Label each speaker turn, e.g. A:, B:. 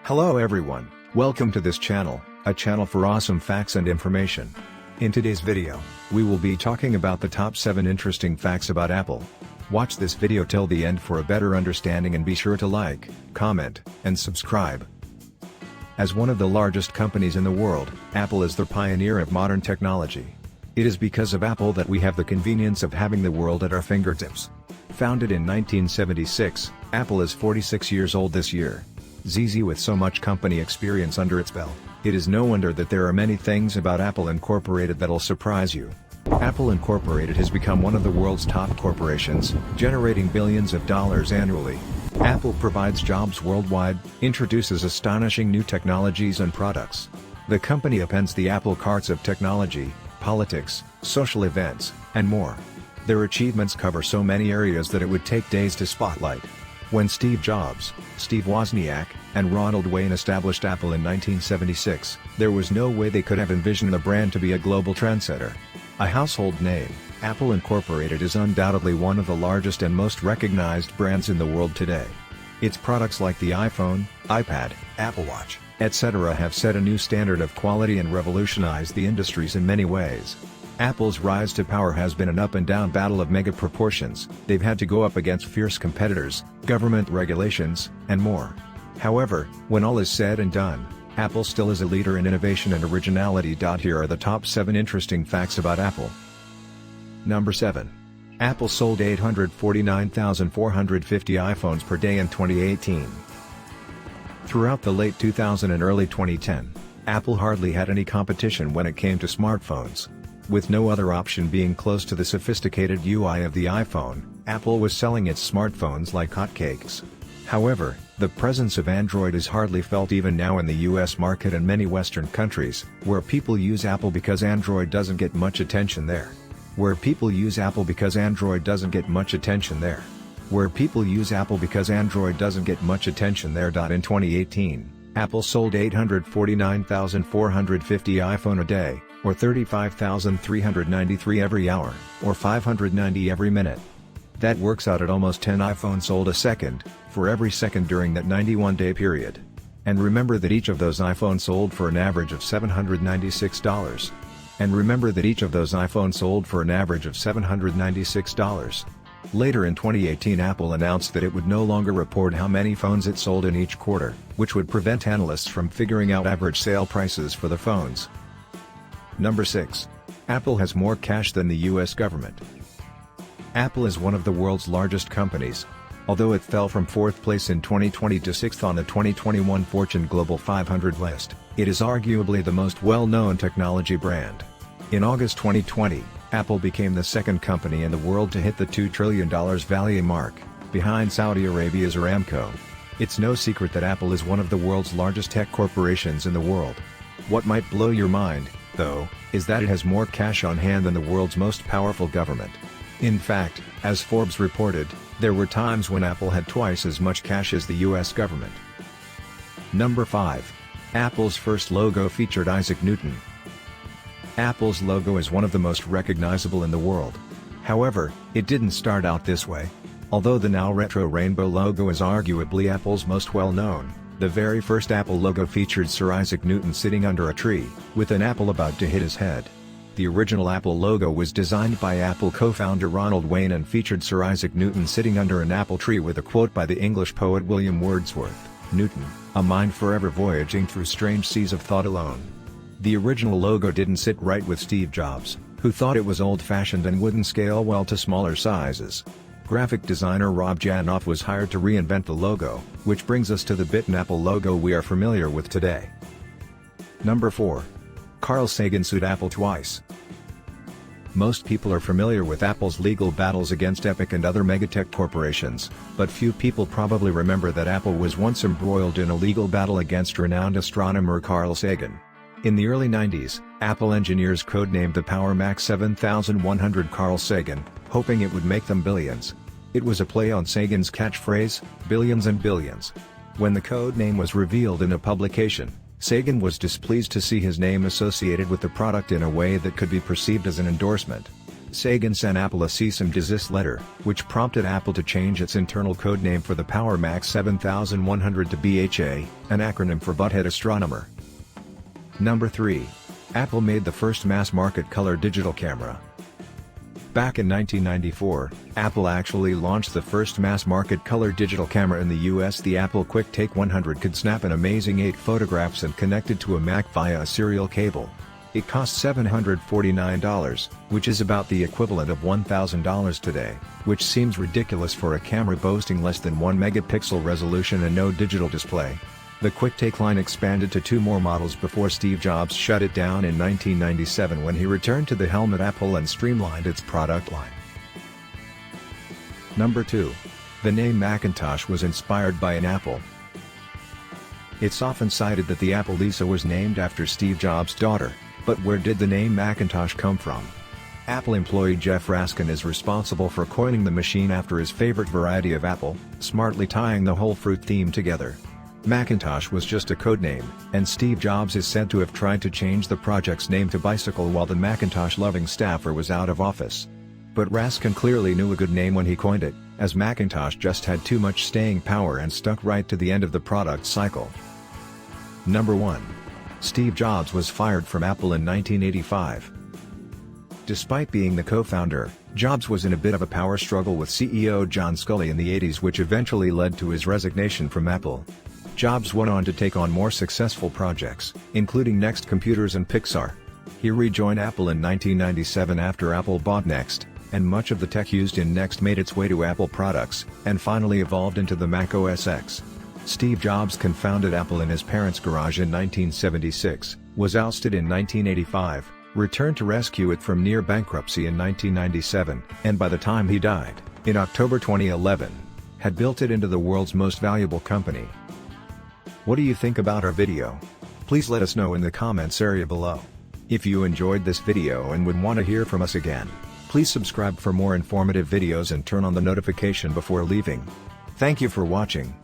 A: Hello everyone, welcome to this channel, a channel for awesome facts and information. In today's video, we will be talking about the top 7 interesting facts about Apple. Watch this video till the end for a better understanding and be sure to like, comment, and subscribe. As one of the largest companies in the world, Apple is the pioneer of modern technology. It is because of Apple that we have the convenience of having the world at our fingertips. Founded in 1976, Apple is 46 years old this year. With so much company experience under its belt, it is no wonder that there are many things about Apple Incorporated that'll surprise you. Apple Incorporated has become one of the world's top corporations, generating billions of dollars annually. Apple provides jobs worldwide, introduces astonishing new technologies and products. The company appends the Apple carts of technology, politics, social events, and more. Their achievements cover so many areas that it would take days to spotlight. When Steve Jobs, Steve Wozniak, and Ronald Wayne established Apple in 1976, there was no way they could have envisioned the brand to be a global trendsetter. A household name, Apple Incorporated is undoubtedly one of the largest and most recognized brands in the world today. Its products like the iPhone, iPad, Apple Watch, etc. have set a new standard of quality and revolutionized the industries in many ways. Apple's rise to power has been an up-and-down battle of mega proportions. They've had to go up against fierce competitors, government regulations, and more. However, when all is said and done, Apple still is a leader in innovation and originality. Here are the top 7 interesting facts about Apple. Number 7. Apple sold 849,450 iPhones per day in 2018. Throughout the late 2000s and early 2010, Apple hardly had any competition when it came to smartphones. With no other option being close to the sophisticated UI of the iPhone, Apple was selling its smartphones like hotcakes. However, the presence of Android is hardly felt even now in the US market and many Western countries, where people use Apple because Android doesn't get much attention there. In 2018, Apple sold 849,450 iPhone a day, or 35,393 every hour, or 590 every minute. That works out at almost 10 iPhones sold a second, for every second during that 91-day period. And remember that each of those iPhones sold for an average of $796. Later in 2018, Apple announced that it would no longer report how many phones it sold in each quarter, which would prevent analysts from figuring out average sale prices for the phones. Number 6. Apple has more cash than the US government. Apple is one of the world's largest companies. Although it fell from 4th place in 2020 to 6th on the 2021 Fortune Global 500 list, it is arguably the most well-known technology brand. In August 2020, Apple became the second company in the world to hit the $2 trillion value mark, behind Saudi Arabia's Aramco. It's no secret that Apple is one of the world's largest tech corporations in the world. What might blow your mind, though, is that it has more cash on hand than the world's most powerful government. In fact, as Forbes reported, there were times when Apple had twice as much cash as the US government. Number 5. Apple's first logo featured Isaac Newton. Apple's logo is one of the most recognizable in the world. However, it didn't start out this way. Although the now retro rainbow logo is arguably Apple's most well-known, the very first Apple logo featured Sir Isaac Newton sitting under a tree, with an apple about to hit his head. The original Apple logo was designed by Apple co-founder Ronald Wayne and featured Sir Isaac Newton sitting under an apple tree with a quote by the English poet William Wordsworth, "Newton, a mind forever voyaging through strange seas of thought alone." The original logo didn't sit right with Steve Jobs, who thought it was old-fashioned and wouldn't scale well to smaller sizes. Graphic designer Rob Janoff was hired to reinvent the logo, which brings us to the bitten Apple logo we are familiar with today. Number 4. Carl Sagan sued Apple twice. Most people are familiar with Apple's legal battles against Epic and other megatech corporations, but few people probably remember that Apple was once embroiled in a legal battle against renowned astronomer Carl Sagan. In the early 90s, Apple engineers codenamed the Power Mac 7100 Carl Sagan, hoping it would make them billions. It was a play on Sagan's catchphrase, "billions and billions." When the code name was revealed in a publication, Sagan was displeased to see his name associated with the product in a way that could be perceived as an endorsement. Sagan sent Apple a cease and desist letter, which prompted Apple to change its internal code name for the Power Mac 7100 to BHA, an acronym for Butthead Astronomer. Number 3. Apple made the first mass-market color digital camera. Back in 1994, Apple actually launched the first mass-market color digital camera in the US. The Apple QuickTake 100 could snap an amazing 8 photographs and connected to a Mac via a serial cable. It cost $749, which is about the equivalent of $1,000 today, which seems ridiculous for a camera boasting less than 1 megapixel resolution and no digital display. The QuickTake line expanded to 2 more models before Steve Jobs shut it down in 1997 when he returned to the helm at Apple and streamlined its product line. Number 2. The name Macintosh was inspired by an apple. It's often cited that the Apple Lisa was named after Steve Jobs' daughter, but where did the name Macintosh come from? Apple employee Jeff Raskin is responsible for coining the machine after his favorite variety of apple, smartly tying the whole fruit theme together. Macintosh was just a code name, and Steve Jobs is said to have tried to change the project's name to Bicycle while the Macintosh-loving staffer was out of office. But Raskin clearly knew a good name when he coined it, as Macintosh just had too much staying power and stuck right to the end of the product cycle. Number 1. Steve Jobs was fired from Apple in 1985. Despite being the co-founder, Jobs was in a bit of a power struggle with CEO John Sculley in the 80s, which eventually led to his resignation from Apple. Jobs went on to take on more successful projects, including Next Computers and Pixar. He rejoined Apple in 1997 after Apple bought Next, and much of the tech used in Next made its way to Apple products, and finally evolved into the Mac OS X. Steve Jobs confounded Apple in his parents' garage in 1976, was ousted in 1985, returned to rescue it from near bankruptcy in 1997, and by the time he died, in October 2011, had built it into the world's most valuable company. What do you think about our video? Please let us know in the comments area below. If you enjoyed this video and would want to hear from us again, please subscribe for more informative videos and turn on the notification before leaving. Thank you for watching.